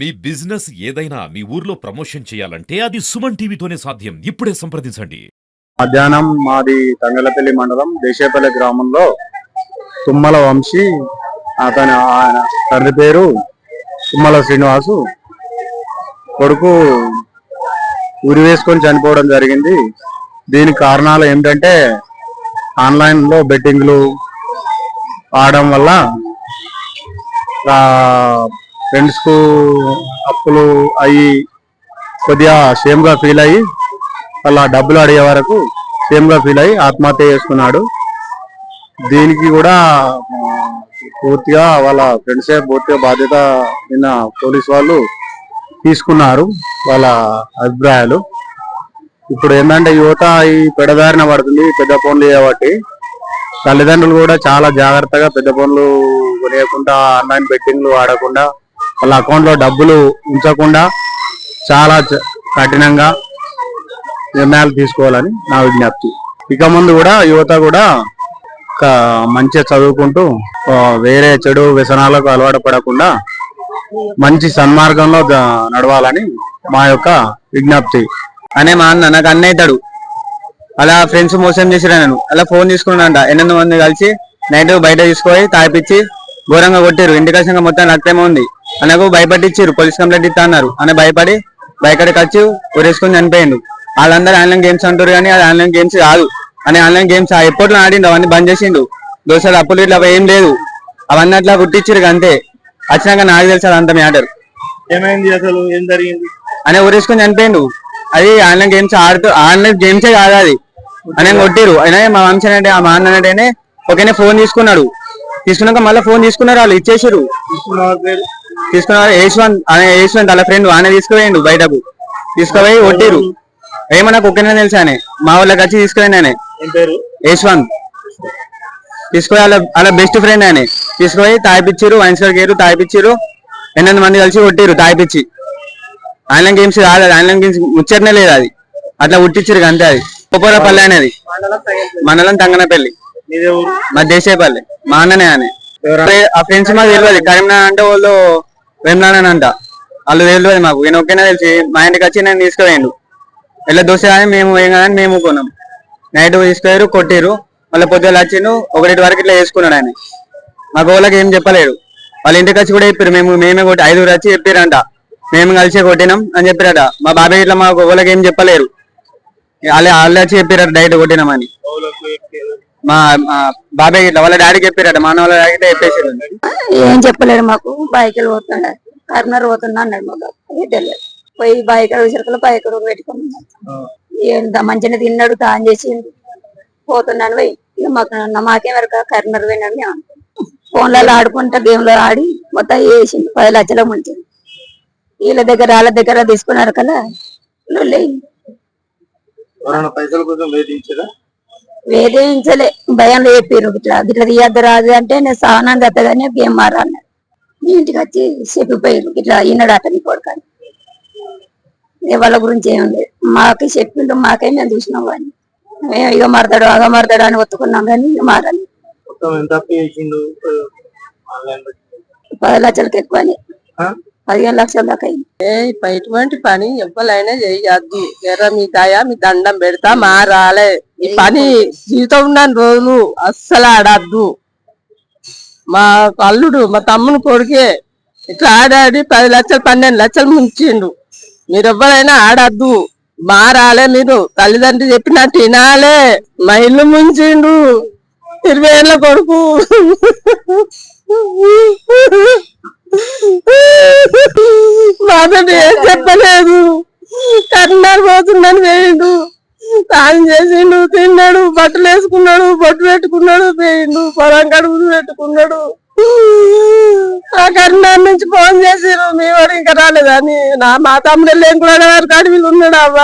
మీ business ఏదైనా మీ ఊర్లో promotion చేయాలంటే అది సుమన్ టీవీతోనే సాధ్యం. ఇప్పుడే సంప్రదించండి. మధ్యాహ్నం మాది తంగలపల్లి మండలం దేశేపల్లి గ్రామంలో తుమ్మల వంశీ ఆయన తండ్రి పేరు తుమ్మల శ్రీనివాసు కొడుకు ఉరి వేసుకొని చనిపోవడం జరిగింది. దీనికి కారణాలు ఏమిటంటే ఆన్లైన్ లో బెట్టింగ్లు ఆడడం వల్ల ఫ్రెండ్స్ కు అప్పులు అయ్యి కొద్దిగా షేమ్ గా ఫీల్ అయ్యి వాళ్ళ డబ్బులు అడిగే వరకు సేమ్ గా ఫీల్ అయ్యి ఆత్మహత్య చేసుకున్నాడు. దీనికి కూడా పూర్తిగా వాళ్ళ ఫ్రెండ్సే పూర్తిగా బాధ్యత నిన్న పోలీస్ వాళ్ళు తీసుకున్నారు వాళ్ళ అభిప్రాయాలు. ఇప్పుడు ఏంటంటే యువత ఈ పెడదారిన పడుతుంది పెద్ద ఫోన్లు చేయబట్టి. తల్లిదండ్రులు కూడా చాలా జాగ్రత్తగా పెద్ద ఫోన్లు కొనియకుండా ఆన్లైన్ బెట్టింగ్లు ఆడకుండా వాళ్ళ అకౌంట్ లో డబ్బులు ఉంచకుండా చాలా కఠినంగా నిర్ణయాలు తీసుకోవాలని నా విజ్ఞప్తి. ఇక ముందు కూడా యువత కూడా మంచిగా చదువుకుంటూ వేరే చెడు వ్యసనాలకు అలవాటు పడకుండా మంచి సన్మార్గంలో నడవాలని మా యొక్క విజ్ఞప్తి. అనే మా అన్న నాకు అన్న అవుతాడు. అలా ఫ్రెండ్స్ మోసం చేసిరా నేను అలా ఫోన్ తీసుకున్నాడంట. 8 మంది కలిసి నైట్ బయట తీసుకొని తాపిచ్చి ఘోరంగా కొట్టారు. ఇంటికి వచ్చినాక మొత్తం రక్తమే ఉంది. అనకు భయపట్టించారు. పోలీస్ కంప్లైంట్ ఇస్తా అన్నారు. అని భయపడి బయటకి వచ్చి ఉరేసుకొని చనిపోయిండు. వాళ్ళందరూ ఆన్లైన్ గేమ్స్ అంటారు కానీ అది ఆన్లైన్ గేమ్స్ కాదు. అని ఆన్లైన్ గేమ్స్ ఎప్పట్లో ఆడిండు అవన్నీ బంద్ చేసిండు. దోశలు అప్పులు ఇట్లా ఏం లేదు. అవన్నీ అట్లా పుట్టించారు అంతే. వచ్చినాక నాకు తెలుసు అంత మ్యాటర్. ఏమైంది అసలు ఏం జరిగింది అని ఉరేసుకొని చనిపోయిండు. అది ఆన్లైన్ గేమ్స్ ఆడుతూ ఆన్లైన్ గేమ్సే కాదు అది అని కొట్టిరు. అయినా మా వంశీ అంటే మా అన్న అంటేనే ఓకేనే ఫోన్ తీసుకున్నాడు. తీసుకున్నాక మళ్ళీ ఫోన్ తీసుకున్నారు. వాళ్ళు ఇచ్చేసారు. తీసుకున్నారు. యశ్వంత్ వాళ్ళ ఫ్రెండ్ ఆయన తీసుకుపోయిండు. బయటకు తీసుకుపోయి కొట్టిరు. ఏమో నాకు ఒకేనే తెలుసా అని మా వాళ్ళకి వచ్చి తీసుకుపోయింది ఆయన యశ్వంత్. తీసుకుపోయి వాళ్ళ బెస్ట్ ఫ్రెండ్ ఆయన తీసుకుపోయి తాగిపిచ్చారు. వైన్స్కర్ గేరు తాగిపిచ్చారు. 8 మంది కలిసి కొట్టిరు తాగిపిచ్చి. ఆన్లైన్ గేమ్స్ కాదు అది. ఆన్లైన్ గేమ్స్ ముచ్చటనే లేదు అది. అట్లా ఉట్టించారు అంతే. అది కొప్పరపల్లి అనేది మండలం తంగనపల్లి మా దేశేపల్లి. మా అన్ననే అని ఆ ఫ్రెండ్స్ మాకు తెలియదు. కరీంనగర్ అంటే వాళ్ళు వేమనాడని అంట. వాళ్ళు తెలియదు మాకు. నేను ఒకేనా తెలిసి మా ఇంటికి వచ్చి నేను తీసుకుపోయిండు. ఇలా దోశ కానీ మేము ఏం కాదని మేము కొన్నాం. నైట్ తీసుకుపోయారు కొట్టిరు. మళ్ళీ పొద్దులు వచ్చిండు 1 వరకు ఇట్లా వేసుకున్నాడు ఆయన. మాకు వాళ్ళకి ఏం చెప్పలేడు. వాళ్ళ ఇంటికి వచ్చి కూడా చెప్పారు మేమే కొట్టి 5 వచ్చి చెప్పారంట మేము కలిసి కొట్టినాం అని చెప్పారట. మా బాబాయ్ ఇట్లా మాకు వాళ్ళకి ఏం చెప్పలేరు. వాళ్ళు వచ్చి చెప్పారట డైరెక్ట్ కొట్టినామని. మా బాబాయ్ ఇట్లా వాళ్ళ డాడీకి చెప్పారట. మా వాళ్ళ డాడీ చెప్పేసారు. ఏం చెప్పలేరు మాకు. బైకులు పోతున్నా కర్నూలు పోతున్నా అన్నాడు. మాకు పోయి బైక్ విసరకలు బైక్ పెట్టుకున్నాడు. మంచిగా తిన్నాడు తాను చేసి పోతున్నాను. పోయి ఇక మాకేం వరకు కర్నూలు పోయినాడు. మేము ఫోన్లలో ఆడుకుంటా గేమ్లో ఆడి మొత్తం వేసిండు. 10 లక్షల ముంచి వాళ్ళ దగ్గర తీసుకున్నారు కదా. వేధించలే భయంలో చెప్పారు. గిట్లా తీయద్దు రాదు అంటే నేను సహనం దత్తగానే గేమ్ మారాను. ఇంటికి వచ్చి చెప్పిపోయారు ఇట్లా ఈనాడు అతని కొడుకని. వాళ్ళ గురించి ఏం లేదు. మాకు చెప్పిండు. మాకే మేము చూసినాం కానీ మేము ఇక మారతాడు అగ మారతాడు అని ఒత్తుకున్నాం కానీ మారాలి. 10 లక్షలకు ఎక్కువ 15 లక్షల దాకా అయింది. ఇటువంటి పని ఎవ్వరైనా చేయద్దు. ఎర్ర మీ దయ మీ దండం పెడతా మారాలే. ఈ పని జీవితం ఉన్న రోజులు అస్సలు ఆడద్దు. మా అల్లుడు మా తమ్ముని కొడుకే ఇట్లా ఆడాడి 10 లక్షలు 12 లక్షలు ముంచిండు. మీరు ఎవ్వరైనా ఆడద్దు మారాలే. మీరు తల్లిదండ్రులు చెప్పినట్టు వినాలే. మా ఇల్లు ముంచిండు 20 ఏళ్ళ కొడుకు. మాతో ఏం చెప్పలేదు. కర్నూలు పోతుందని వేయండు. తాను చేసిండు తిన్నాడు బట్టలు వేసుకున్నాడు బొట్టు పెట్టుకున్నాడు పోయిండు. పొలం కడుపులు పెట్టుకున్నాడు. ఆ కర్నూలు నుంచి ఫోన్ చేసిరు మీ వాడు ఇంకా రాలేదని. మా తమ్ముడు వెళ్ళి కూడా అడవారు అడవిలు ఉన్నాడు అవ్వ.